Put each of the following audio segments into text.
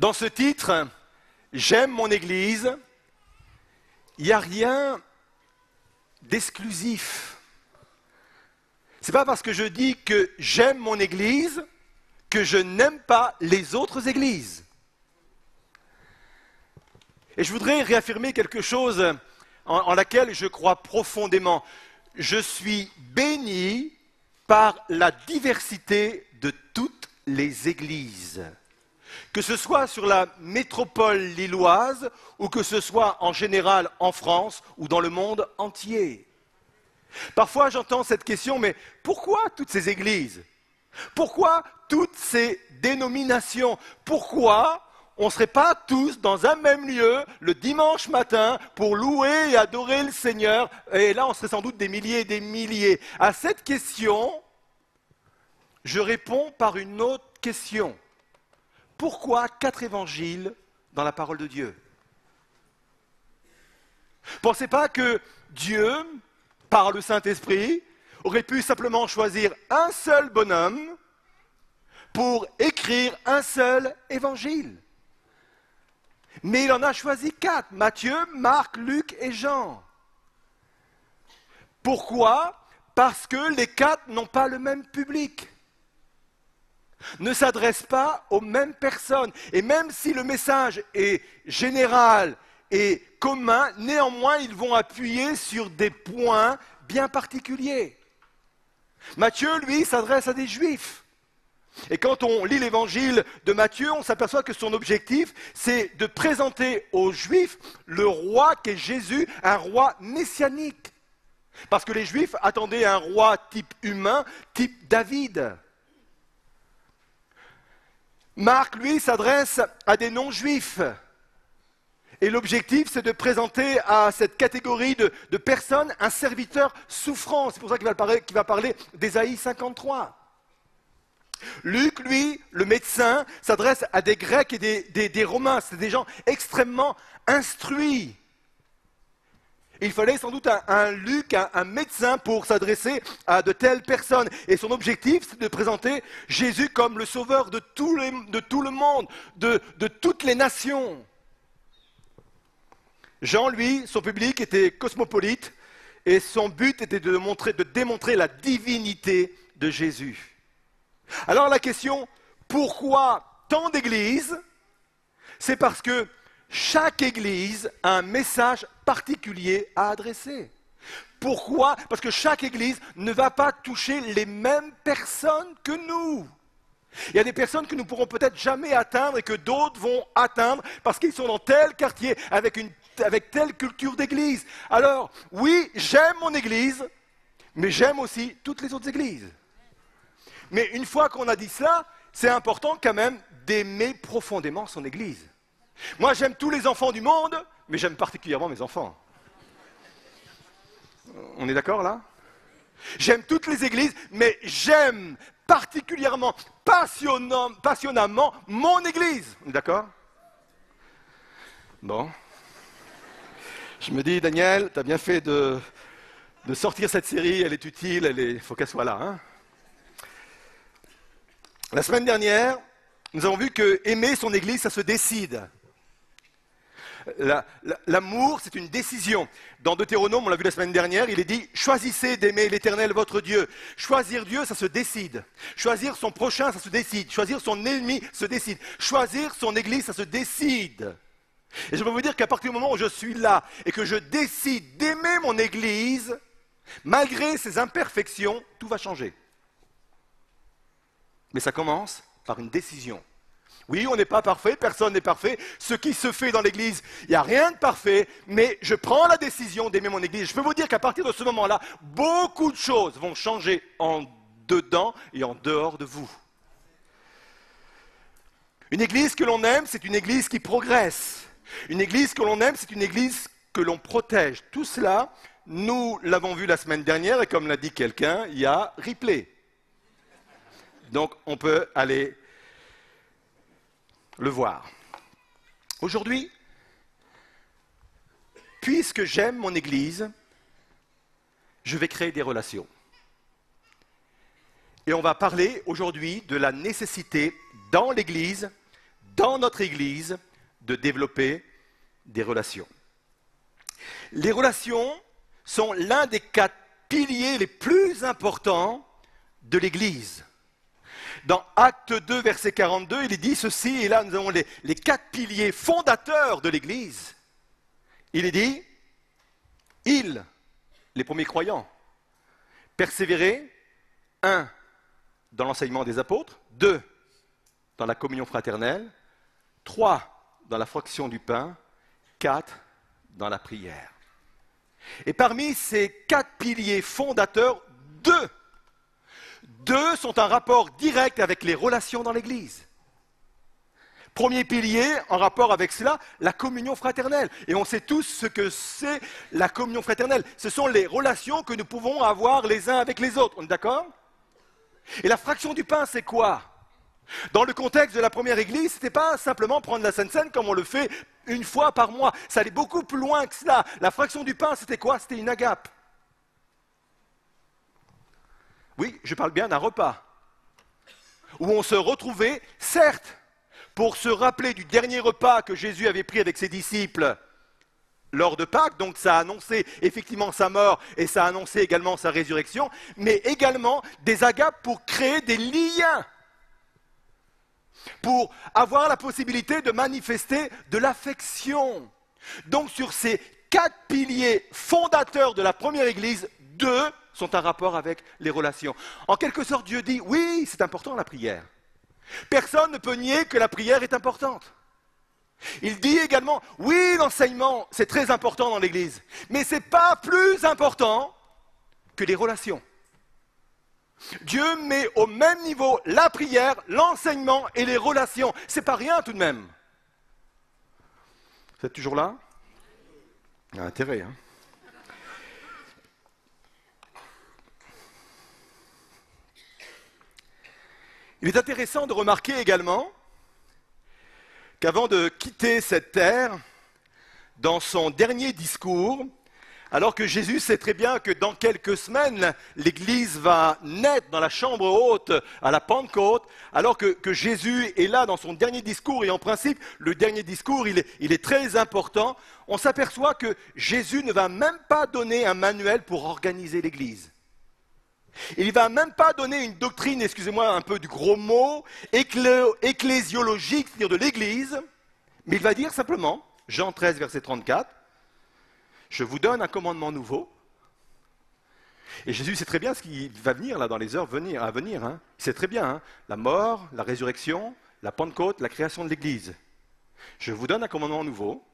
Dans ce titre, J'aime mon Église, il n'y a rien d'exclusif. Ce n'est pas parce que je dis que j'aime mon Église que je n'aime pas les autres églises. Et je voudrais réaffirmer quelque chose en laquelle je crois profondément. Je suis béni par la diversité de toutes les églises. Que ce soit sur la métropole lilloise ou que ce soit en général en France ou dans le monde entier. Parfois j'entends cette question, mais pourquoi toutes ces églises? Pourquoi toutes ces dénominations? Pourquoi on ne serait pas tous dans un même lieu le dimanche matin pour louer et adorer le Seigneur? Et là on serait sans doute des milliers et des milliers. À cette question, je réponds par une autre question. Pourquoi 4 évangiles dans la parole de Dieu? Pensez pas que Dieu, par le Saint-Esprit, aurait pu simplement choisir un seul bonhomme pour écrire un seul évangile. Mais il en a choisi 4, Matthieu, Marc, Luc et Jean. Pourquoi? Parce que les 4 n'ont pas le même public. Ne s'adressent pas aux mêmes personnes. Et même si le message est général et commun, néanmoins, ils vont appuyer sur des points bien particuliers. Matthieu, lui, s'adresse à des juifs. Et quand on lit l'évangile de Matthieu, on s'aperçoit que son objectif, c'est de présenter aux juifs le roi qu'est Jésus, un roi messianique. Parce que les juifs attendaient un roi type humain, type David. Marc, lui, s'adresse à des non-juifs. Et l'objectif, c'est de présenter à cette catégorie de personnes un serviteur souffrant. C'est pour ça qu'il va parler d'Ésaïe 53. Luc, lui, le médecin, s'adresse à des Grecs et des Romains. C'est des gens extrêmement instruits. Il fallait sans doute un Luc, un médecin pour s'adresser à de telles personnes. Et son objectif, c'est de présenter Jésus comme le sauveur de tout le monde, de toutes les nations. Jean, lui, son public était cosmopolite et son but était de démontrer la divinité de Jésus. Alors la question, pourquoi tant d'églises? C'est parce que chaque église a un message particulier à adresser. Pourquoi? Parce que chaque église ne va pas toucher les mêmes personnes que nous. Il y a des personnes que nous ne pourrons peut-être jamais atteindre et que d'autres vont atteindre parce qu'ils sont dans tel quartier avec telle culture d'église. Alors, oui, j'aime mon église, mais j'aime aussi toutes les autres églises. Mais une fois qu'on a dit cela, c'est important quand même d'aimer profondément son église. Moi, j'aime tous les enfants du monde, mais j'aime particulièrement mes enfants. On est d'accord là? J'aime toutes les églises, mais j'aime particulièrement, passionnément mon église. On est d'accord? Bon. Je me dis, Daniel, tu as bien fait de sortir cette série, elle est utile, il faut qu'elle soit là. Hein? La semaine dernière, nous avons vu que aimer son église, ça se décide. L'amour, c'est une décision. Dans Deutéronome, on l'a vu la semaine dernière, il est dit « Choisissez d'aimer l'Éternel, votre Dieu ». Choisir Dieu, ça se décide. Choisir son prochain, ça se décide. Choisir son ennemi, ça se décide. Choisir son église, ça se décide. Et je peux vous dire qu'à partir du moment où je suis là et que je décide d'aimer mon église, malgré ses imperfections, tout va changer. Mais ça commence par une décision. Oui, on n'est pas parfait, personne n'est parfait. Ce qui se fait dans l'église, il n'y a rien de parfait, mais je prends la décision d'aimer mon église. Je peux vous dire qu'à partir de ce moment-là, beaucoup de choses vont changer en dedans et en dehors de vous. Une église que l'on aime, c'est une église qui progresse. Une église que l'on aime, c'est une église que l'on protège. Tout cela, nous l'avons vu la semaine dernière, et comme l'a dit quelqu'un, il y a replay. Donc on peut aller le voir. Aujourd'hui, puisque j'aime mon église, je vais créer des relations. Et on va parler aujourd'hui de la nécessité dans l'église dans notre Église de développer des relations. Les relations sont l'un des 4 piliers les plus importants de l'Église. Dans Acte 2, verset 42, il est dit ceci, et là nous avons les 4 piliers fondateurs de l'Église. Il est dit, ils, les premiers croyants, persévéraient, 1, dans l'enseignement des apôtres, 2, dans la communion fraternelle, 3, dans la fraction du pain, 4, dans la prière. Et parmi ces 4 piliers fondateurs, 2 sont en rapport direct avec les relations dans l'Église. Premier pilier, en rapport avec cela, la communion fraternelle. Et on sait tous ce que c'est la communion fraternelle. Ce sont les relations que nous pouvons avoir les uns avec les autres. On est d'accord? Et la fraction du pain, c'est quoi? Dans le contexte de la première Église, ce n'était pas simplement prendre la Sainte Seine comme on le fait une fois par mois. Ça allait beaucoup plus loin que cela. La fraction du pain, c'était quoi? C'était une agape. Oui, je parle bien d'un repas, où on se retrouvait, certes, pour se rappeler du dernier repas que Jésus avait pris avec ses disciples lors de Pâques, donc ça a annoncé effectivement sa mort et ça a annoncé également sa résurrection, mais également des agapes pour créer des liens, pour avoir la possibilité de manifester de l'affection. Donc sur ces 4 piliers fondateurs de la première Église, 2 sont en rapport avec les relations. En quelque sorte, Dieu dit, oui, c'est important la prière. Personne ne peut nier que la prière est importante. Il dit également, oui, l'enseignement, c'est très important dans l'Église, mais ce n'est pas plus important que les relations. Dieu met au même niveau la prière, l'enseignement et les relations. C'est pas rien tout de même. Vous êtes toujours là? Il y a intérêt, hein? Il est intéressant de remarquer également qu'avant de quitter cette terre, dans son dernier discours, alors que Jésus sait très bien que dans quelques semaines, l'Église va naître dans la chambre haute à la Pentecôte, alors que Jésus est là dans son dernier discours, et en principe, le dernier discours, il est très important, on s'aperçoit que Jésus ne va même pas donner un manuel pour organiser l'Église. Il ne va même pas donner une doctrine, excusez-moi un peu du gros mot, ecclésiologique, c'est-à-dire de l'Église, mais il va dire simplement, Jean 13, verset 34, « Je vous donne un commandement nouveau. » Et Jésus sait très bien ce qui va venir là dans les heures à venir. Hein. Il sait très bien, hein, la mort, la résurrection, la Pentecôte, la création de l'Église. « Je vous donne un commandement nouveau.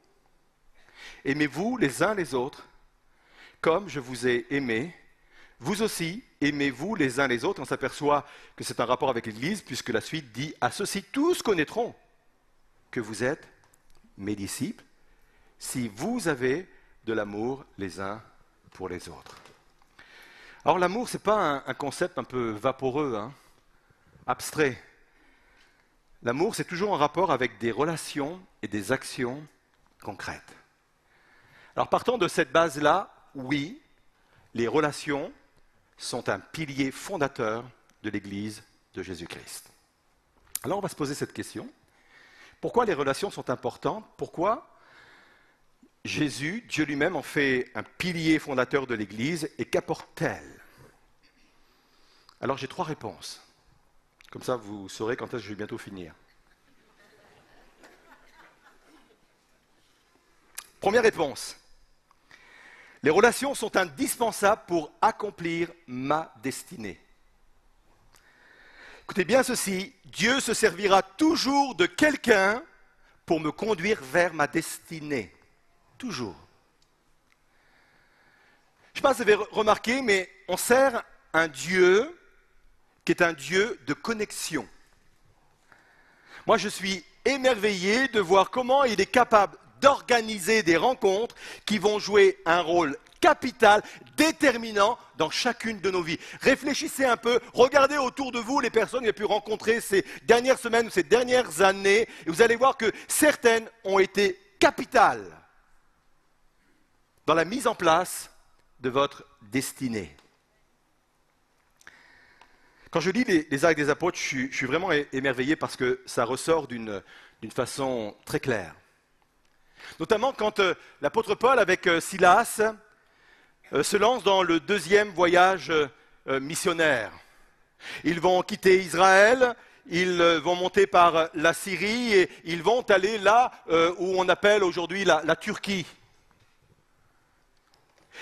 Aimez-vous les uns les autres, comme je vous ai aimés. Vous aussi, aimez-vous les uns les autres. » On s'aperçoit que c'est un rapport avec l'Église, puisque la suite dit « À ceux-ci, tous connaîtront que vous êtes mes disciples, si vous avez de l'amour les uns pour les autres. » Alors l'amour, ce n'est pas un concept un peu vaporeux, hein, abstrait. L'amour, c'est toujours en rapport avec des relations et des actions concrètes. Alors partant de cette base-là, oui, les relations sont un pilier fondateur de l'Église de Jésus-Christ. Alors on va se poser cette question. Pourquoi les relations sont importantes? Pourquoi Jésus, Dieu lui-même, en fait un pilier fondateur de l'Église, et qu'apporte-t-elle? Alors j'ai 3 réponses. Comme ça, vous saurez quand est-ce que je vais bientôt finir. Première réponse. Les relations sont indispensables pour accomplir ma destinée. Écoutez bien ceci, Dieu se servira toujours de quelqu'un pour me conduire vers ma destinée. Toujours. Je ne sais pas si vous avez remarqué, mais on sert un Dieu qui est un Dieu de connexion. Moi, je suis émerveillé de voir comment il est capable d'organiser des rencontres qui vont jouer un rôle capital, déterminant dans chacune de nos vies. Réfléchissez un peu, regardez autour de vous les personnes que vous avez pu rencontrer ces dernières semaines ou ces dernières années, et vous allez voir que certaines ont été capitales dans la mise en place de votre destinée. Quand je lis les Actes des Apôtres, je suis vraiment émerveillé parce que ça ressort d'une façon très claire. Notamment quand l'apôtre Paul, avec Silas, se lance dans le deuxième voyage missionnaire. Ils vont quitter Israël, ils vont monter par la Syrie et ils vont aller là où on appelle aujourd'hui la Turquie.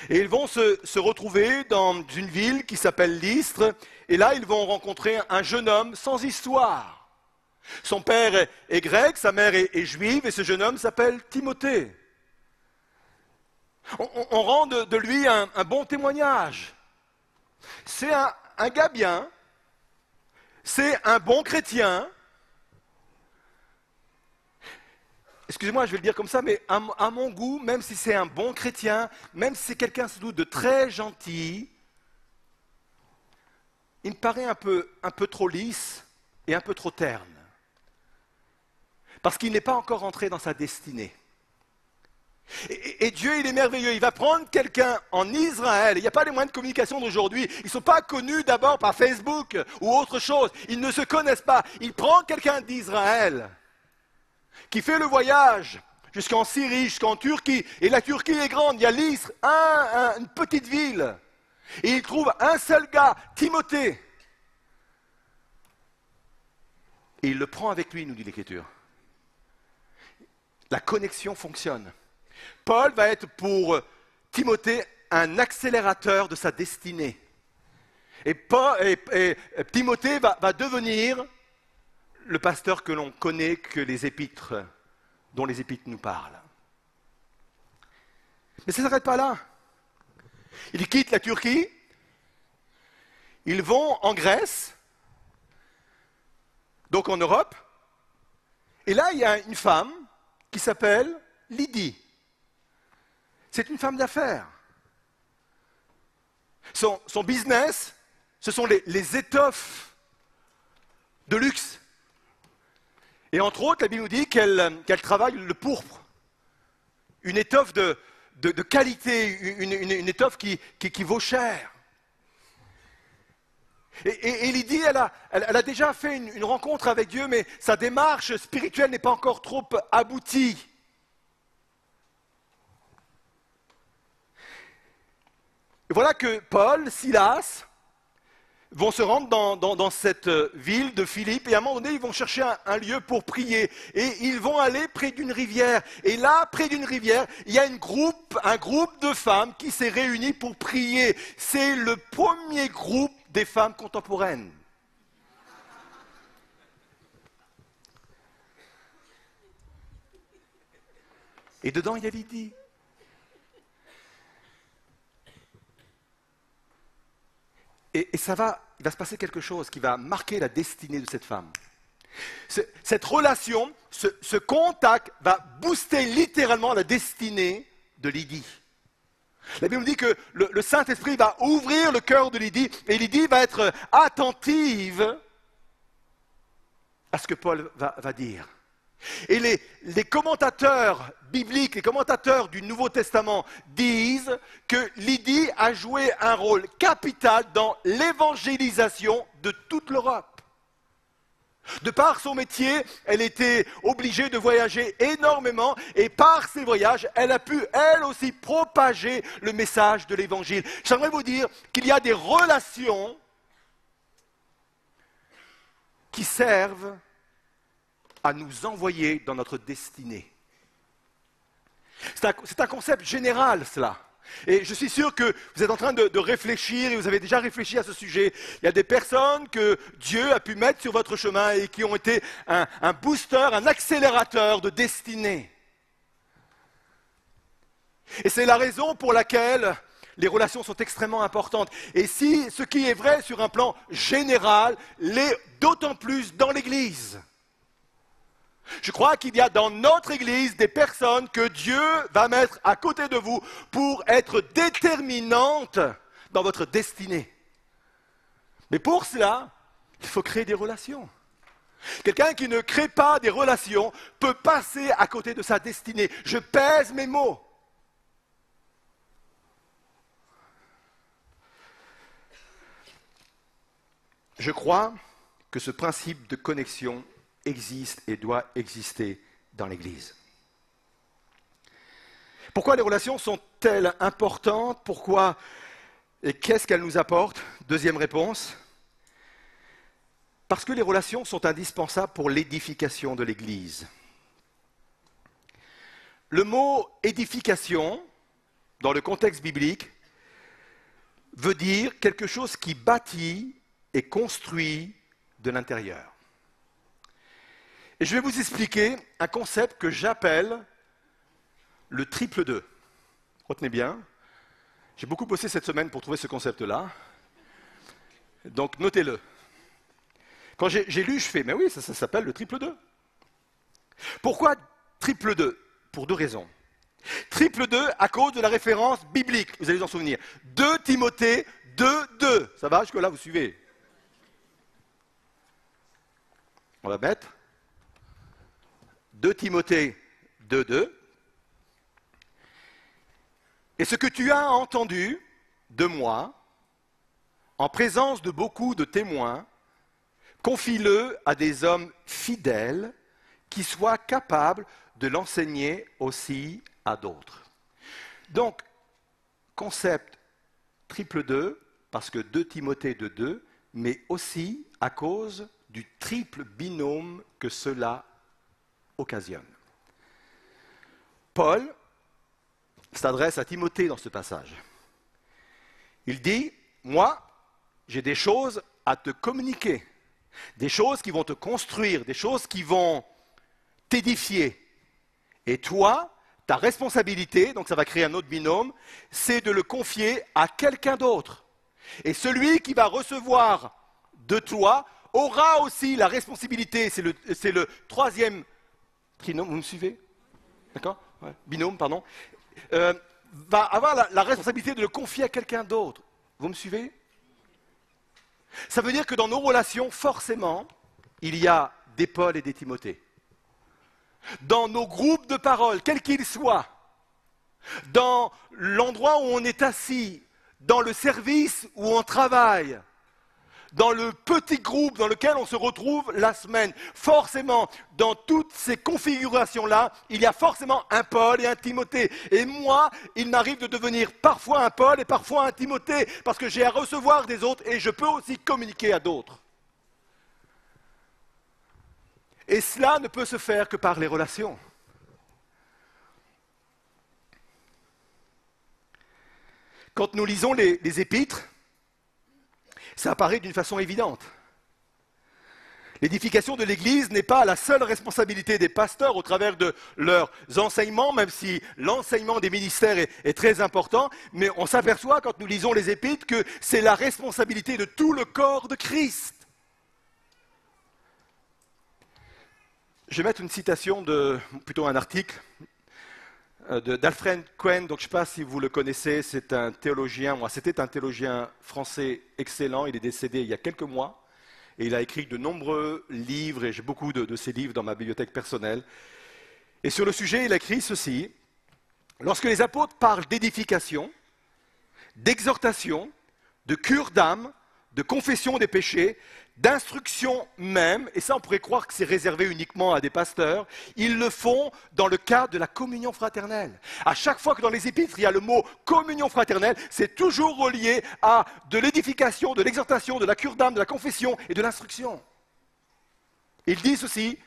Et ils vont se retrouver dans une ville qui s'appelle Lystre, et là ils vont rencontrer un jeune homme sans histoire. Son père est grec, sa mère est juive, et ce jeune homme s'appelle Timothée. On rend de lui un bon témoignage. C'est un gars bien, c'est un bon chrétien. Excusez-moi, je vais le dire comme ça, mais à mon goût, même si c'est un bon chrétien, même si c'est quelqu'un sans doute de très gentil, il me paraît un peu trop lisse et un peu trop terne. Parce qu'il n'est pas encore entré dans sa destinée. Et Dieu, il est merveilleux. Il va prendre quelqu'un en Israël. Il n'y a pas les moyens de communication d'aujourd'hui. Ils ne sont pas connus d'abord par Facebook ou autre chose. Ils ne se connaissent pas. Il prend quelqu'un d'Israël qui fait le voyage jusqu'en Syrie, jusqu'en Turquie. Et la Turquie est grande. Il y a Lystre, une petite ville. Et il trouve un seul gars, Timothée. Et il le prend avec lui, nous dit l'Écriture. La connexion fonctionne. Paul va être pour Timothée un accélérateur de sa destinée. Et Timothée va devenir le pasteur que l'on connaît, dont les épîtres nous parlent. Mais ça ne s'arrête pas là. Ils quittent la Turquie, ils vont en Grèce, donc en Europe, et là il y a une femme qui s'appelle Lydie. C'est une femme d'affaires. Son business, ce sont les étoffes de luxe. Et entre autres, la Bible nous dit qu'elle travaille le pourpre. Une étoffe de qualité, une étoffe qui vaut cher. Et Lydie, elle a déjà fait une rencontre avec Dieu, mais sa démarche spirituelle n'est pas encore trop aboutie. Et voilà que Paul, Silas vont se rendre dans cette ville de Philippe et à un moment donné, ils vont chercher un lieu pour prier et ils vont aller près d'une rivière. Et là, près d'une rivière, il y a un groupe de femmes qui s'est réuni pour prier. C'est le premier groupe des femmes contemporaines. Et dedans, il y a Lydie. Et il va se passer quelque chose qui va marquer la destinée de cette femme. Cette relation, ce contact va booster littéralement la destinée de Lydie. La Bible dit que le Saint-Esprit va ouvrir le cœur de Lydie et Lydie va être attentive à ce que Paul va dire. Et les commentateurs bibliques, les commentateurs du Nouveau Testament disent que Lydie a joué un rôle capital dans l'évangélisation de toute l'Europe. De par son métier, elle était obligée de voyager énormément et par ses voyages, elle a pu elle aussi propager le message de l'Évangile. J'aimerais vous dire qu'il y a des relations qui servent à nous envoyer dans notre destinée. C'est un concept général, cela. Et je suis sûr que vous êtes en train de réfléchir, et vous avez déjà réfléchi à ce sujet. Il y a des personnes que Dieu a pu mettre sur votre chemin et qui ont été un booster, un accélérateur de destinée. Et c'est la raison pour laquelle les relations sont extrêmement importantes. Et si ce qui est vrai sur un plan général l'est d'autant plus dans l'Église. Je crois qu'il y a dans notre Église des personnes que Dieu va mettre à côté de vous pour être déterminantes dans votre destinée. Mais pour cela, il faut créer des relations. Quelqu'un qui ne crée pas des relations peut passer à côté de sa destinée. Je pèse mes mots. Je crois que ce principe de connexion existe et doit exister dans l'Église. Pourquoi les relations sont-elles importantes? Pourquoi et qu'est-ce qu'elles nous apportent? Deuxième réponse. Parce que les relations sont indispensables pour l'édification de l'Église. Le mot édification, dans le contexte biblique, veut dire quelque chose qui bâtit et construit de l'intérieur. Et je vais vous expliquer un concept que j'appelle le triple 2. Retenez bien, j'ai beaucoup bossé cette semaine pour trouver ce concept-là. Donc notez-le. Quand j'ai lu, je fais, mais oui, ça s'appelle le triple 2. Pourquoi triple 2? Pour deux raisons. Triple 2 à cause de la référence biblique, vous allez vous en souvenir. 2 Timothée 2:2. Ça va jusque-là, vous suivez? On va mettre 2 Timothée 2:2. Et ce que tu as entendu de moi, en présence de beaucoup de témoins, confie-le à des hommes fidèles qui soient capables de l'enseigner aussi à d'autres. Donc, concept triple 2, parce que 2 Timothée 2:2, mais aussi à cause du triple binôme que cela occasionne. Paul s'adresse à Timothée dans ce passage. Il dit, moi, j'ai des choses à te communiquer, des choses qui vont te construire, des choses qui vont t'édifier. Et toi, ta responsabilité, donc ça va créer un autre binôme, c'est de le confier à quelqu'un d'autre. Et celui qui va recevoir de toi aura aussi la responsabilité, c'est le troisième trinôme, vous me suivez? D'accord? Ouais. Binôme, pardon. Va avoir la responsabilité de le confier à quelqu'un d'autre. Vous me suivez? Ça veut dire que dans nos relations, forcément, il y a des Paul et des Timothée. Dans nos groupes de parole, quels qu'ils soient, dans l'endroit où on est assis, dans le service où on travaille, dans le petit groupe dans lequel on se retrouve la semaine, forcément, dans toutes ces configurations-là, il y a forcément un Paul et un Timothée. Et moi, il m'arrive de devenir parfois un Paul et parfois un Timothée, parce que j'ai à recevoir des autres et je peux aussi communiquer à d'autres. Et cela ne peut se faire que par les relations. Quand nous lisons les épîtres, ça apparaît d'une façon évidente. L'édification de l'Église n'est pas la seule responsabilité des pasteurs au travers de leurs enseignements, même si l'enseignement des ministères est très important, mais on s'aperçoit quand nous lisons les épîtres que c'est la responsabilité de tout le corps de Christ. Je vais mettre une citation, plutôt un article, d'Alfred Cohen, donc je ne sais pas si vous le connaissez, c'est un théologien, c'était un théologien français excellent, il est décédé il y a quelques mois, et il a écrit de nombreux livres, et j'ai beaucoup de ses livres dans ma bibliothèque personnelle. Et sur le sujet, il a écrit ceci: lorsque les apôtres parlent d'édification, d'exhortation, de cure d'âme, de confession des péchés, d'instruction même, et ça on pourrait croire que c'est réservé uniquement à des pasteurs, ils le font dans le cadre de la communion fraternelle. À chaque fois que dans les épîtres il y a le mot communion fraternelle, c'est toujours relié à de l'édification, de l'exhortation, de la cure d'âme, de la confession et de l'instruction. Il dit ceci: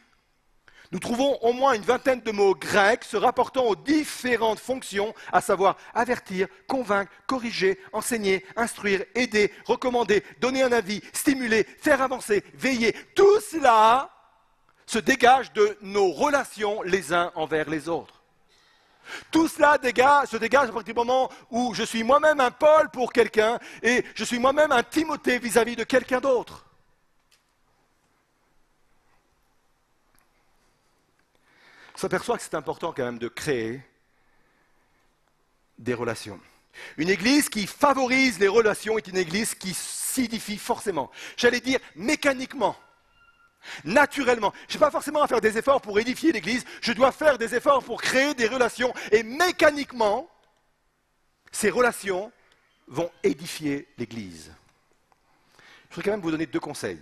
nous trouvons au moins une vingtaine de mots grecs se rapportant aux différentes fonctions, à savoir avertir, convaincre, corriger, enseigner, instruire, aider, recommander, donner un avis, stimuler, faire avancer, veiller. Tout cela se dégage de nos relations les uns envers les autres. Tout cela se dégage à partir du moment où je suis moi-même un Paul pour quelqu'un et je suis moi-même un Timothée vis-à-vis de quelqu'un d'autre. On s'aperçoit que c'est important quand même de créer des relations. Une église qui favorise les relations est une église qui s'édifie forcément. J'allais dire mécaniquement, naturellement. Je n'ai pas forcément à faire des efforts pour édifier l'église, je dois faire des efforts pour créer des relations. Et mécaniquement, ces relations vont édifier l'église. Je voudrais quand même vous donner 2 conseils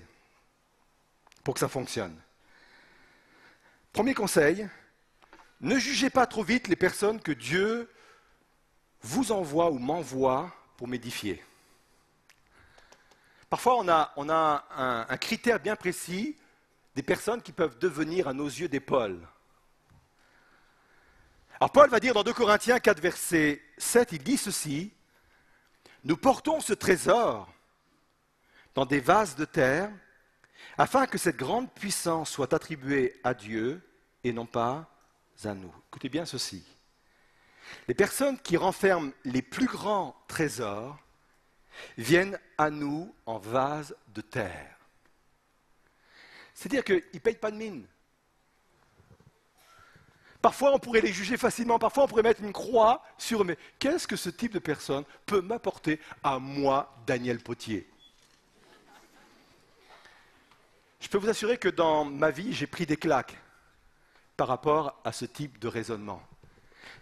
pour que ça fonctionne. Premier conseil, ne jugez pas trop vite les personnes que Dieu vous envoie ou m'envoie pour m'édifier. Parfois, on a un critère bien précis des personnes qui peuvent devenir à nos yeux des Pauls. Alors Paul va dire dans 2 Corinthiens 4, verset 7, il dit ceci, « Nous portons ce trésor dans des vases de terre, afin que cette grande puissance soit attribuée à Dieu et non pas à nous. » Écoutez bien ceci. Les personnes qui renferment les plus grands trésors viennent à nous en vase de terre. C'est-à-dire qu'ils ne payent pas de mine. Parfois, on pourrait les juger facilement. Parfois, on pourrait mettre une croix sur eux. Mais qu'est-ce que ce type de personne peut m'apporter à moi, Daniel Potier? Je peux vous assurer que dans ma vie, j'ai pris des claques par rapport à ce type de raisonnement.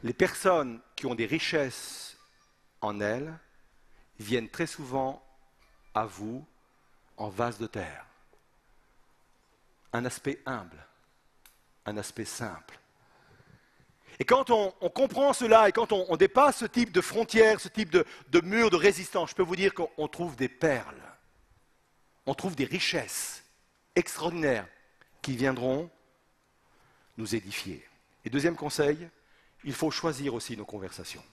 Les personnes qui ont des richesses en elles viennent très souvent à vous en vase de terre. Un aspect humble, un aspect simple. Et quand on comprend cela et quand on dépasse ce type de frontières, ce type de mur de résistance, je peux vous dire qu'on trouve des perles, on trouve des richesses extraordinaires qui viendront nous édifier. Et deuxième conseil, il faut choisir aussi nos conversations.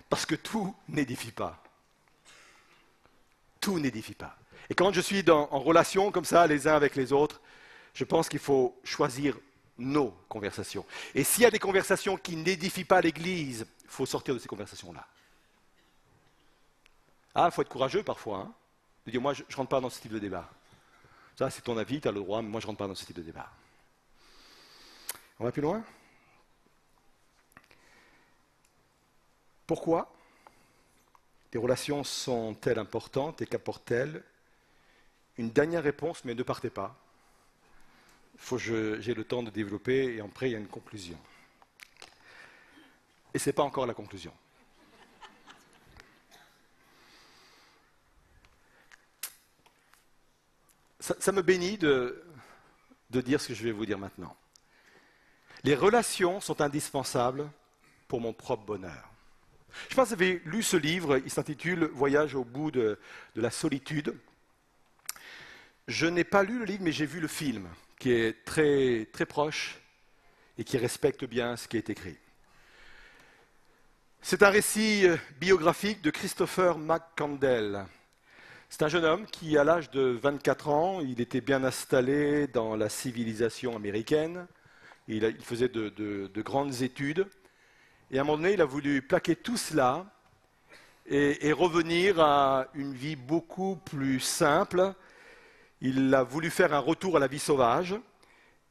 Parce que tout n'édifie pas. Tout n'édifie pas. Et quand je suis en relation comme ça, les uns avec les autres, je pense qu'il faut choisir nos conversations. Et s'il y a des conversations qui n'édifient pas l'Église, il faut sortir de ces conversations-là. Ah, il faut être courageux parfois, hein, de dire, moi, je ne rentre pas dans ce type de débat. Ça, c'est ton avis, tu as le droit, mais moi, je ne rentre pas dans ce type de débat. On va plus loin? Pourquoi les relations sont-elles importantes et qu'apportent-elles? Une dernière réponse, mais ne partez pas. Il faut que j'ai le temps de développer et après il y a une conclusion. Et ce n'est pas encore la conclusion. Ça me bénit de dire ce que je vais vous dire maintenant. Les relations sont indispensables pour mon propre bonheur. Je pense que vous avez lu ce livre, il s'intitule « Voyage au bout de la solitude ». Je n'ai pas lu le livre, mais j'ai vu le film, qui est très, très proche et qui respecte bien ce qui est écrit. C'est un récit biographique de Christopher McCandless. C'est un jeune homme qui, à l'âge de 24 ans, il était bien installé dans la civilisation américaine. Il faisait de grandes études. Et à un moment donné, il a voulu plaquer tout cela et revenir à une vie beaucoup plus simple. Il a voulu faire un retour à la vie sauvage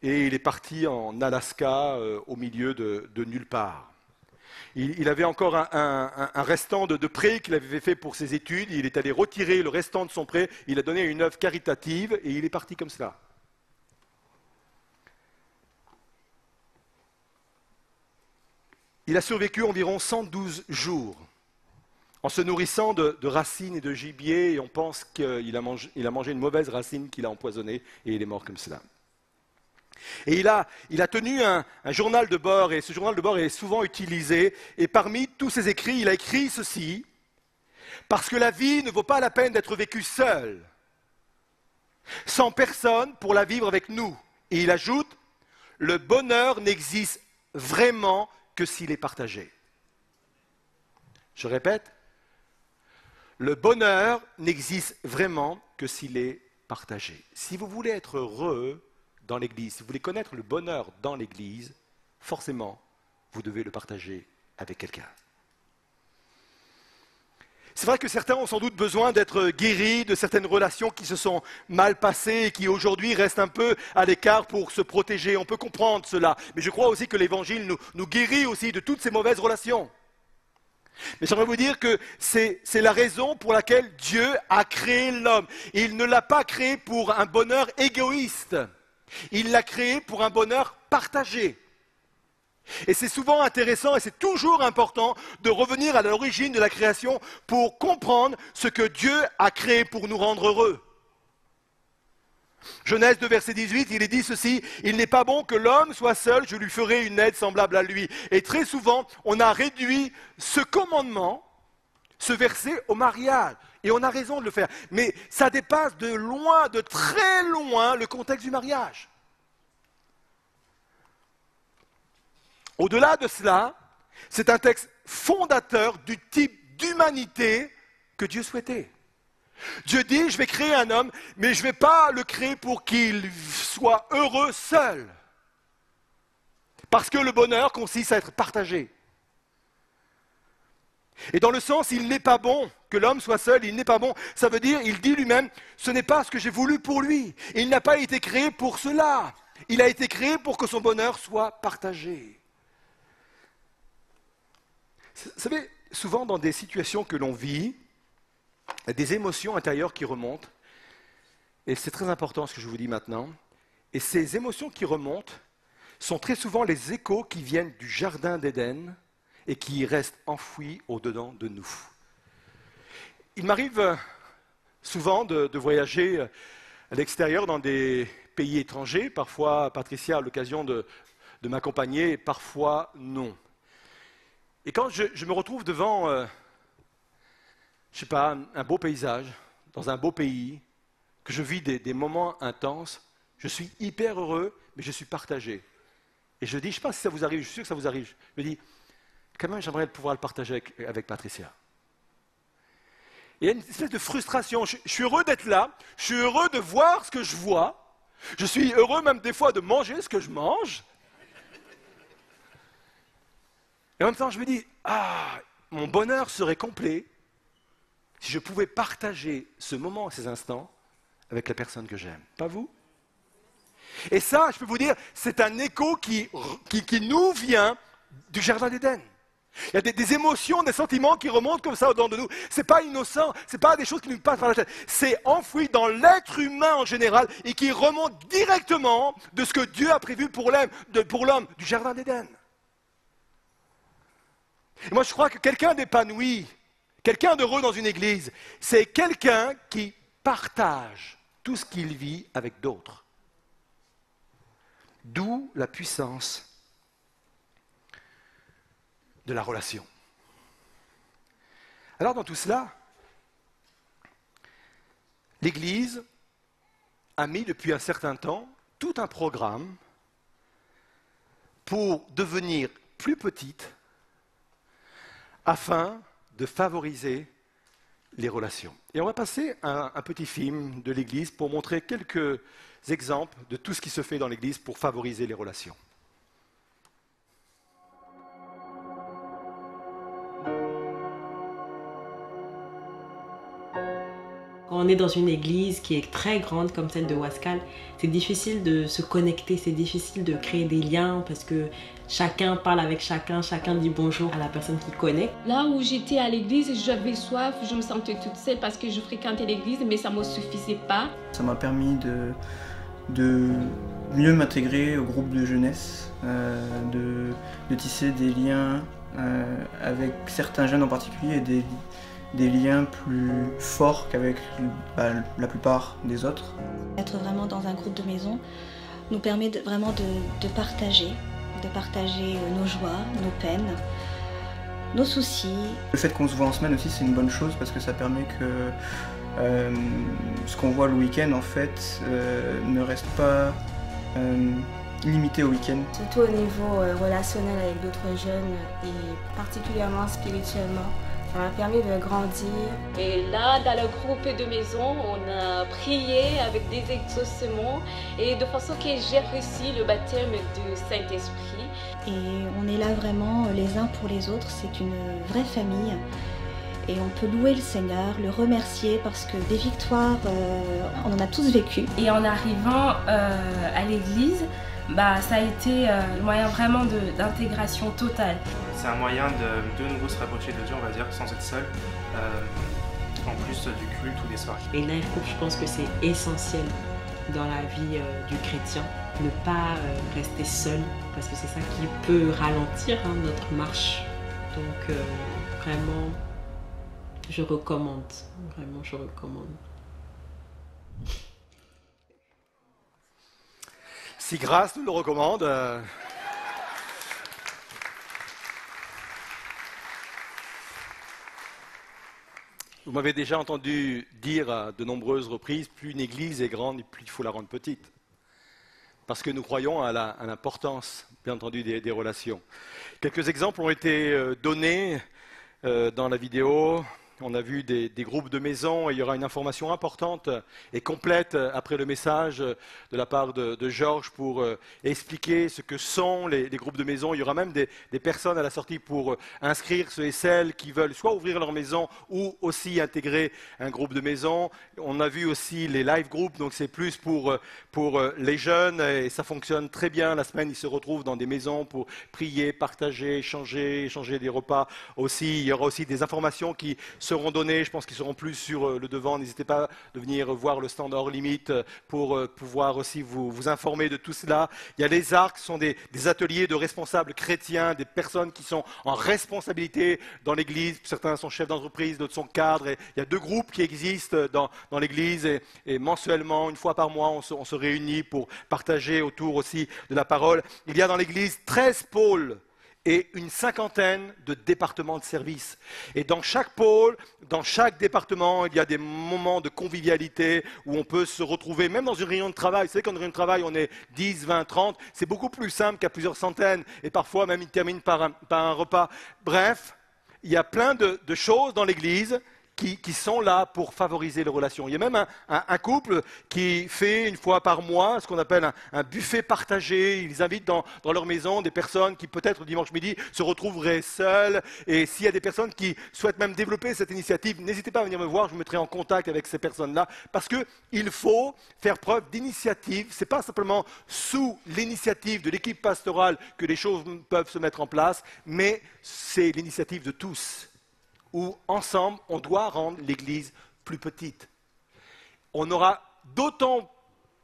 et il est parti en Alaska au milieu de nulle part. Il avait encore un restant de prêt qu'il avait fait pour ses études. Il est allé retirer le restant de son prêt. Il a donné à une œuvre caritative et il est parti comme cela. Il a survécu environ 112 jours en se nourrissant de racines et de gibier, et on pense qu'il a mangé une mauvaise racine qu'il a empoisonnée, et il est mort comme cela. Et il a tenu un journal de bord, et ce journal de bord est souvent utilisé, et parmi tous ses écrits, il a écrit ceci, « Parce que la vie ne vaut pas la peine d'être vécue seule, sans personne pour la vivre avec nous. » Et il ajoute, « Le bonheur n'existe vraiment que s'il est partagé. » Je répète, le bonheur n'existe vraiment que s'il est partagé. Si vous voulez être heureux dans l'Église, si vous voulez connaître le bonheur dans l'Église, forcément, vous devez le partager avec quelqu'un. C'est vrai que certains ont sans doute besoin d'être guéris de certaines relations qui se sont mal passées et qui aujourd'hui restent un peu à l'écart pour se protéger. On peut comprendre cela. Mais je crois aussi que l'Évangile nous guérit aussi de toutes ces mauvaises relations. Mais j'aimerais vous dire que c'est la raison pour laquelle Dieu a créé l'homme. Il ne l'a pas créé pour un bonheur égoïste. Il l'a créé pour un bonheur partagé. Et c'est souvent intéressant et c'est toujours important de revenir à l'origine de la création pour comprendre ce que Dieu a créé pour nous rendre heureux. Genèse 2, verset 18, il est dit ceci, « Il n'est pas bon que l'homme soit seul, je lui ferai une aide semblable à lui. » Et très souvent, on a réduit ce commandement, ce verset au mariage. Et on a raison de le faire. Mais ça dépasse de loin, de très loin, le contexte du mariage. Au-delà de cela, c'est un texte fondateur du type d'humanité que Dieu souhaitait. Dieu dit, je vais créer un homme, mais je ne vais pas le créer pour qu'il soit heureux seul. Parce que le bonheur consiste à être partagé. Et dans le sens, il n'est pas bon que l'homme soit seul, il n'est pas bon. Ça veut dire, il dit lui-même, ce n'est pas ce que j'ai voulu pour lui. Il n'a pas été créé pour cela. Il a été créé pour que son bonheur soit partagé. Vous savez, souvent dans des situations que l'on vit, il y a des émotions intérieures qui remontent. Et c'est très important ce que je vous dis maintenant. Et ces émotions qui remontent sont très souvent les échos qui viennent du jardin d'Éden et qui restent enfouis au-dedans de nous. Il m'arrive souvent de voyager à l'extérieur dans des pays étrangers. Parfois, Patricia a l'occasion de m'accompagner, parfois non. Et quand je me retrouve devant, je ne sais pas, un beau paysage, dans un beau pays, que je vis des moments intenses, je suis hyper heureux, mais je suis partagé. Et je dis, je ne sais pas si ça vous arrive, je suis sûr que ça vous arrive. Je me dis, quand même, j'aimerais pouvoir le partager avec Patricia. Il y a une espèce de frustration. Je suis heureux d'être là, je suis heureux de voir ce que je vois, je suis heureux même des fois de manger ce que je mange. Et en même temps, je me dis, mon bonheur serait complet si je pouvais partager ce moment, ces instants, avec la personne que j'aime. Pas vous? Et ça, je peux vous dire, c'est un écho qui nous vient du jardin d'Éden. Il y a des émotions, des sentiments qui remontent comme ça au-dedans de nous. Ce n'est pas innocent, ce n'est pas des choses qui nous passent par la tête. C'est enfoui dans l'être humain en général et qui remonte directement de ce que Dieu a prévu pour l'homme, du jardin d'Éden. Et moi, je crois que quelqu'un d'épanoui, quelqu'un d'heureux dans une église, c'est quelqu'un qui partage tout ce qu'il vit avec d'autres. D'où la puissance de la relation. Alors dans tout cela, l'Église a mis depuis un certain temps tout un programme pour devenir plus petite afin de favoriser les relations. Et on va passer à un petit film de l'Église pour montrer quelques exemples de tout ce qui se fait dans l'Église pour favoriser les relations. Quand on est dans une église qui est très grande comme celle de Ouascal, c'est difficile de se connecter, c'est difficile de créer des liens parce que chacun parle avec chacun, chacun dit bonjour à la personne qu'il connaît. Là où j'étais à l'église, j'avais soif, je me sentais toute seule parce que je fréquentais l'église, mais ça ne me suffisait pas. Ça m'a permis de mieux m'intégrer au groupe de jeunesse, de tisser des liens avec certains jeunes en particulier et des liens plus forts qu'avec la plupart des autres. Être vraiment dans un groupe de maison nous permet vraiment de partager nos joies, nos peines, nos soucis. Le fait qu'on se voit en semaine aussi, c'est une bonne chose parce que ça permet que ce qu'on voit le week-end, en fait, ne reste pas limité au week-end. Surtout au niveau relationnel avec d'autres jeunes et particulièrement spirituellement. Ça m'a permis de grandir. Et là, dans le groupe de maison, on a prié avec des exaucements et de façon que j'ai reçu le baptême du Saint-Esprit. Et on est là vraiment les uns pour les autres, c'est une vraie famille. Et on peut louer le Seigneur, le remercier parce que des victoires, on en a tous vécu. Et en arrivant à l'église, ça a été le moyen vraiment d'intégration totale. C'est un moyen de nouveau se rapprocher de Dieu, on va dire, sans être seul, en plus du culte ou des soirées. Et life group, je pense que c'est essentiel dans la vie du chrétien. ne pas rester seul, parce que c'est ça qui peut ralentir notre marche. Donc vraiment, je recommande. Vraiment, je recommande. Si Grâce nous le recommande. Vous m'avez déjà entendu dire à de nombreuses reprises, plus une église est grande, plus il faut la rendre petite. Parce que nous croyons à l'importance, bien entendu, des relations. Quelques exemples ont été donnés dans la vidéo. On a vu des groupes de maisons et il y aura une information importante et complète après le message de la part de Georges pour expliquer ce que sont les groupes de maisons. Il y aura même des personnes à la sortie pour inscrire ceux et celles qui veulent soit ouvrir leur maison ou aussi intégrer un groupe de maison. On a vu aussi les live groups, donc c'est plus pour les jeunes et ça fonctionne très bien. La semaine, ils se retrouvent dans des maisons pour prier, partager, échanger des repas. Aussi, il y aura aussi des informations qui seront données, je pense qu'ils seront plus sur le devant. N'hésitez pas de venir voir le stand hors limite pour pouvoir aussi vous informer de tout cela. Il y a les arcs, ce sont des ateliers de responsables chrétiens, des personnes qui sont en responsabilité dans l'église. Certains sont chefs d'entreprise, d'autres sont cadres. Et il y a 2 groupes qui existent dans l'église et mensuellement, une fois par mois, on se réunit pour partager autour aussi de la parole. Il y a dans l'église 13 pôles et une 50aine de départements de service. Et dans chaque pôle, dans chaque département, il y a des moments de convivialité où on peut se retrouver, même dans une réunion de travail. Vous savez qu'en réunion de travail, on est 10, 20, 30. C'est beaucoup plus simple qu'à plusieurs centaines. Et parfois, même, il termine par un repas. Bref, il y a plein de choses dans l'Église qui sont là pour favoriser les relations. Il y a même un couple qui fait une fois par mois ce qu'on appelle un buffet partagé. Ils invitent dans leur maison des personnes qui peut-être dimanche midi se retrouveraient seules. Et s'il y a des personnes qui souhaitent même développer cette initiative, n'hésitez pas à venir me voir, je me mettrai en contact avec ces personnes-là. Parce qu'il faut faire preuve d'initiative. Ce n'est pas simplement sous l'initiative de l'équipe pastorale que les choses peuvent se mettre en place, mais c'est l'initiative de tous. Où ensemble, on doit rendre l'Église plus petite. On aura d'autant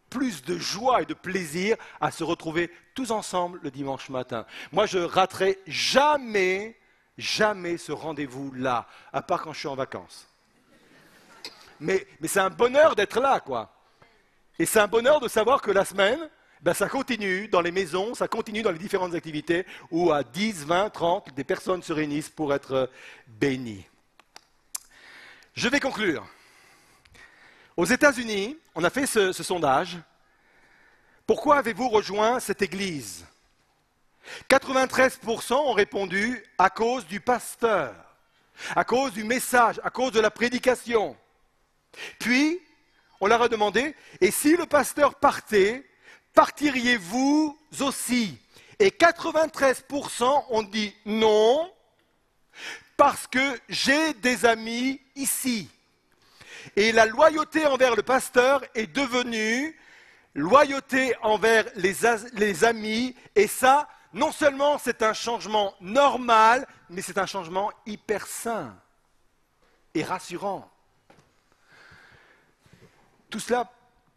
plus de joie et de plaisir à se retrouver tous ensemble le dimanche matin. Moi, je raterai jamais ce rendez-vous-là, à part quand je suis en vacances. Mais c'est un bonheur d'être là, quoi. Et c'est un bonheur de savoir que la semaine, ça continue dans les maisons, ça continue dans les différentes activités où à 10, 20, 30, des personnes se réunissent pour être bénies. Je vais conclure. Aux États-Unis, on a fait ce sondage. Pourquoi avez-vous rejoint cette église ? 93% ont répondu à cause du pasteur, à cause du message, à cause de la prédication. Puis, on leur a demandé, et si le pasteur partait, partiriez-vous aussi ? Et 93% ont dit non, parce que j'ai des amis ici. Et la loyauté envers le pasteur est devenue loyauté envers les amis. Et ça, non seulement c'est un changement normal, mais c'est un changement hyper sain et rassurant. Tout cela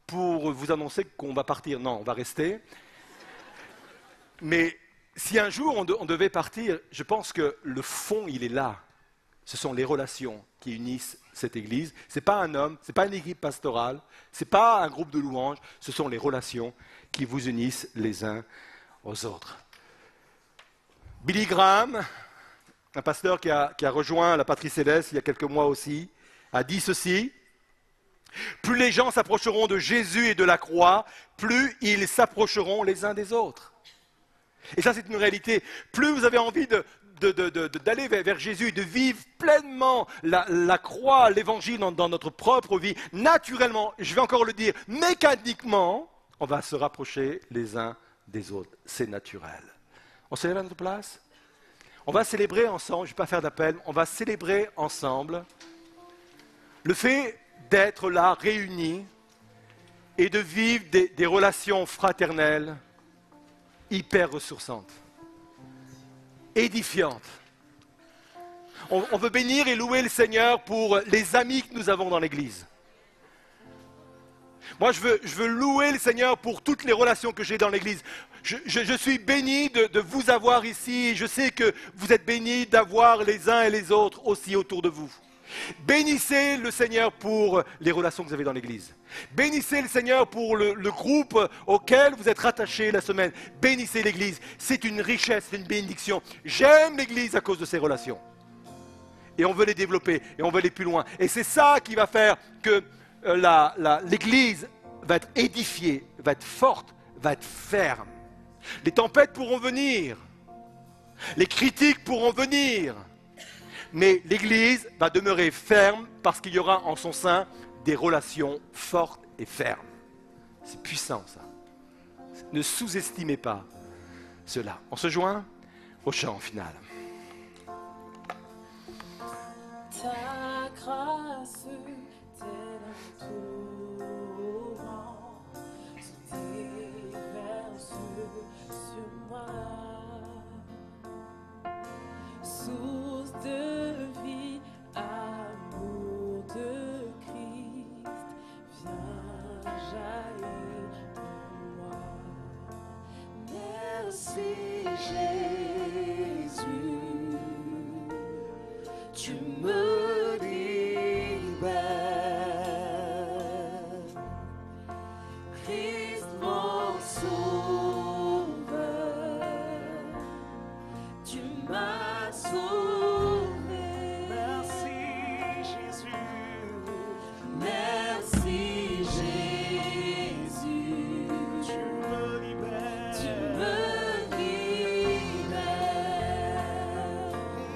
pour vous annoncer qu'on va partir. Non, on va rester. Mais si un jour on devait partir, je pense que le fond, il est là. Ce sont les relations qui unissent cette église. Ce n'est pas un homme, ce n'est pas une équipe pastorale, ce n'est pas un groupe de louanges, ce sont les relations qui vous unissent les uns aux autres. Billy Graham, un pasteur qui a rejoint la Patrie Céleste il y a quelques mois aussi, a dit ceci. Plus les gens s'approcheront de Jésus et de la croix, plus ils s'approcheront les uns des autres. Et ça, c'est une réalité. Plus vous avez envie d'aller vers Jésus, de vivre pleinement la croix, l'évangile dans notre propre vie, naturellement, je vais encore le dire, mécaniquement, on va se rapprocher les uns des autres. C'est naturel. On se lève à notre place. On va célébrer ensemble, je ne vais pas faire d'appel, on va célébrer ensemble le fait d'être là, réunis, et de vivre des relations fraternelles hyper ressourçantes, édifiantes. On veut bénir et louer le Seigneur pour les amis que nous avons dans l'Église. Moi, je veux louer le Seigneur pour toutes les relations que j'ai dans l'Église. Je suis béni de vous avoir ici. Je sais que vous êtes bénis d'avoir les uns et les autres aussi autour de vous. Bénissez le Seigneur pour les relations que vous avez dans l'Église. Bénissez le Seigneur pour le groupe auquel vous êtes rattachés la semaine. Bénissez l'Église. C'est une richesse, c'est une bénédiction. J'aime l'Église à cause de ces relations. Et on veut les développer, et on veut aller plus loin. Et c'est ça qui va faire que l'Église va être édifiée, va être forte, va être ferme. Les tempêtes pourront venir, les critiques pourront venir, mais l'Église va demeurer ferme parce qu'il y aura en son sein des relations fortes et fermes. C'est puissant ça. Ne sous-estimez pas cela. On se joint au chant final. Ta grâce tel un torrent se déverse sur moi, source de vie, amour de Christ, viens jaillir de moi. Merci Jésus, tu me libères, Christ mon sauveur, tu m'as sauvé. Merci Jésus, merci Jésus, tu me libères, tu me libères,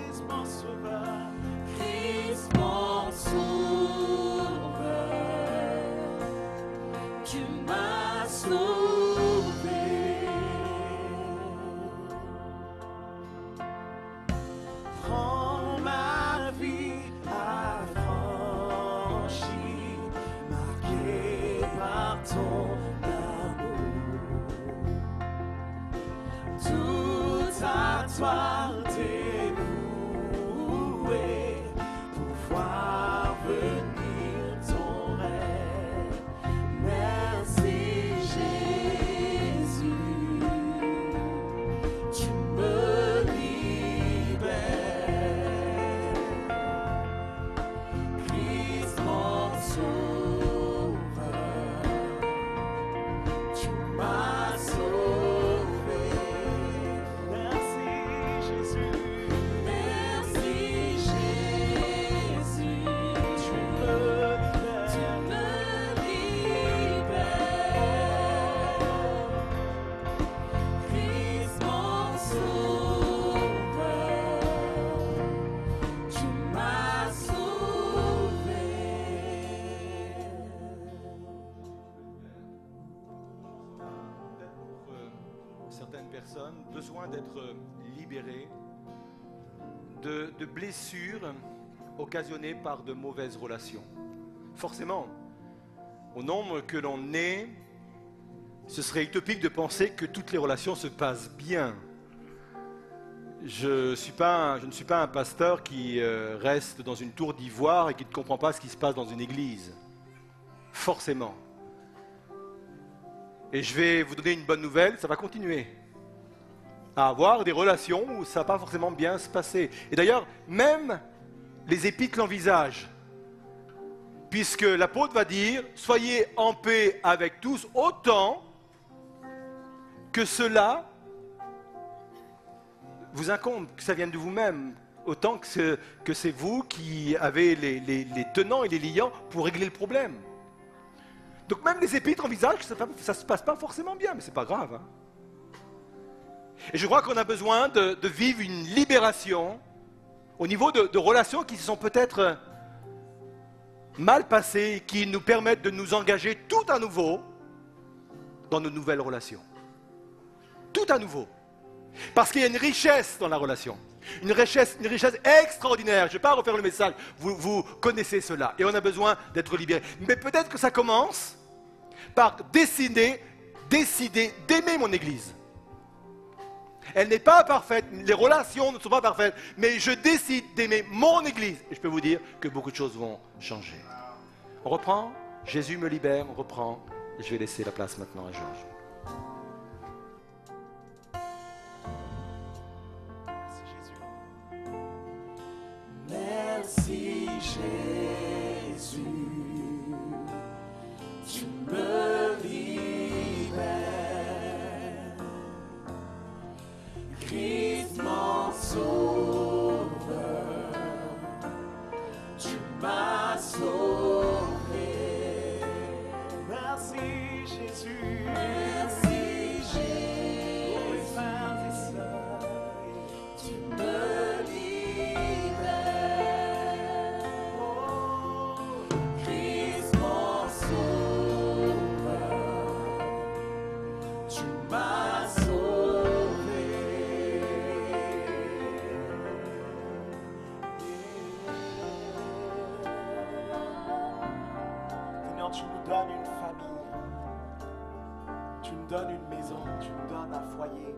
Christ mon sauveur. Mon sauveur, tu m'as sauvé. Prends ma vie affranchie, marquée par ton amour. Tout à toi dévoué, voir venir ton règne. Merci Jésus, tu me libères, Christ mon sauveur, tu m'as sauvé. Merci Jésus. Certaines personnes besoin d'être libérées de blessures occasionnées par de mauvaises relations. Forcément, au nombre que l'on est, ce serait utopique de penser que toutes les relations se passent bien. Je ne suis pas un pasteur qui reste dans une tour d'ivoire et qui ne comprend pas ce qui se passe dans une église. Forcément. Et je vais vous donner une bonne nouvelle, ça va continuer à avoir des relations où ça ne va pas forcément bien se passer. Et d'ailleurs, même les Épîtres l'envisagent, puisque l'apôtre va dire « Soyez en paix avec tous, autant que cela vous incombe, que ça vienne de vous-même, autant que c'est vous qui avez les tenants et les liants pour régler le problème. » Donc même les Épîtres envisagent que ça ne se passe pas forcément bien, mais ce n'est pas grave. Hein. Et je crois qu'on a besoin de vivre une libération au niveau de relations qui se sont peut-être mal passées, qui nous permettent de nous engager tout à nouveau dans nos nouvelles relations. Tout à nouveau. Parce qu'il y a une richesse dans la relation. Une richesse extraordinaire. Je ne vais pas refaire le message, vous connaissez cela. Et on a besoin d'être libéré. Mais peut-être que ça commence par décider d'aimer mon Église. Elle n'est pas parfaite, les relations ne sont pas parfaites, mais je décide d'aimer mon Église. Et je peux vous dire que beaucoup de choses vont changer. On reprend ? Jésus me libère, on reprend. Et je vais laisser la place maintenant à Georges. Merci Jésus, tu me libères. Christ mon sauveur, tu m'as sauvé. Merci Jésus, merci Jésus, pour les frères et sœurs, tu me libères. Oh, Christ mon sauveur, tu m'as sauvé. Seigneur, tu nous donnes une famille, tu nous donnes une maison, tu nous donnes un foyer,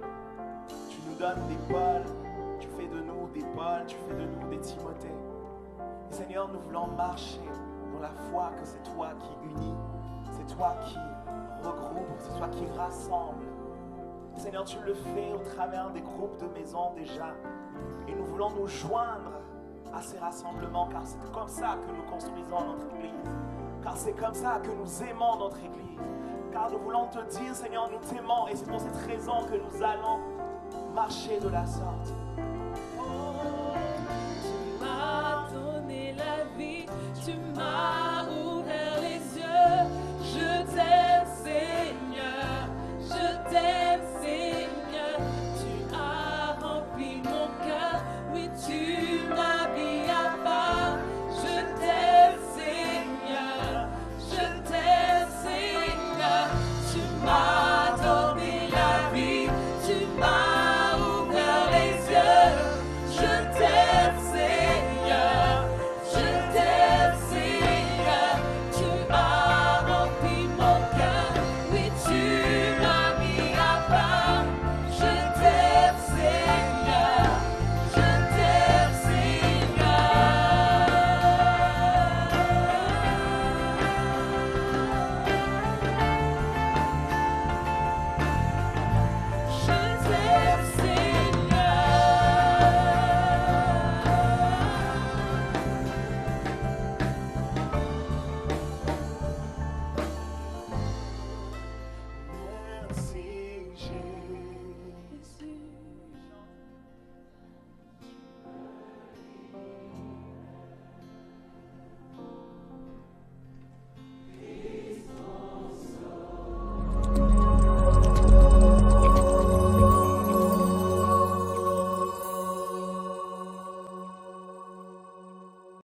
tu nous donnes des Paul, tu fais de nous des Paul, tu fais de nous des Timothée. Et Seigneur, nous voulons marcher dans la foi que c'est toi qui unis, c'est toi qui regroupe, c'est toi qui rassemble. Seigneur, tu le fais au travers des groupes de maisons déjà. Et nous voulons nous joindre à ces rassemblements, car c'est comme ça que nous construisons notre Église. Car c'est comme ça que nous aimons notre Église. Car nous voulons te dire, Seigneur, nous t'aimons. Et c'est pour cette raison que nous allons marcher de la sorte.